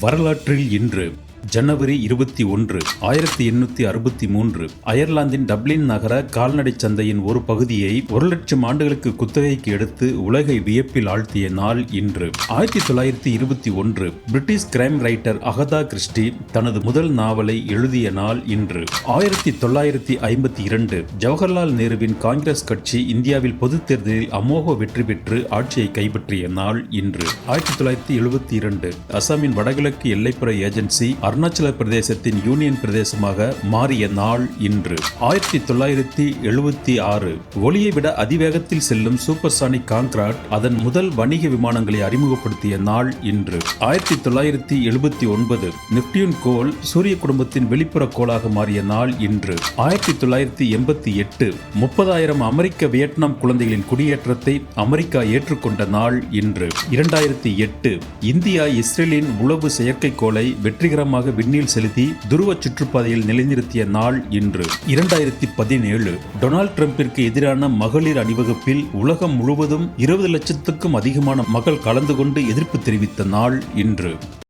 வரலாற்றில் இன்று ஜனவரி 21, 1863 அயர்லாந்தின் டப்ளின் நகர கால்நடை சந்தையின் ஒரு பகுதியை 1,00,000 ஆண்டுகளுக்கு குத்தகைக்கு எடுத்து உலகை வியப்பில் ஆழ்த்திய நாள் இன்று. 1921 British crime writer Agatha Christie தனது முதல் நாவலை எழுதிய நாள் இன்று. 1952 ஜவஹர்லால் நேருவின் காங்கிரஸ் கட்சி இந்தியாவில் பொதுத் தேர்தலில் அமோக வெற்றி பெற்று ஆட்சியை கைப்பற்றிய நாள் இன்று. 1972 அசாமின் வடகிழக்கு எல்லைப்புற ஏஜென்சி அருணாச்சல பிரதேசத்தின் யூனியன் பிரதேசமாக மாறிய நாள் இன்று. 1976 ஒளியை விட அதிவேகத்தில் செல்லும் சூப்பர்சானிக் கான்கிராட் அதன் முதல் வணிக விமானங்களை அறிமுகப்படுத்திய நாள் இன்று. 1979 நெப்டியூன் கோள் சூரிய குடும்பத்தின் வெளிப்புற கோளாக மாறிய நாள் இன்று. 1988 30,000 அமெரிக்க வியட்நாம் குழந்தைகளின் குடியேற்றத்தை அமெரிக்கா ஏற்றுக்கொண்ட நாள் இன்று. 2008 இந்தியா இஸ்ரேலின் உளவு செயற்கைக்கோளை வெற்றிகரமாக விண்ணில் செலுத்தி துருவ சுற்றுப்பாதையில் நிலைநிறுத்திய நாள் இன்று. 2017 டொனால்ட் டிரம்பிற்கு எதிரான மகளிர் அணிவகுப்பில் உலகம் முழுவதும் 20 லட்சத்துக்கும் அதிகமான மக்கள் கலந்து கொண்டு எதிர்ப்பு தெரிவித்த நாள் இன்று.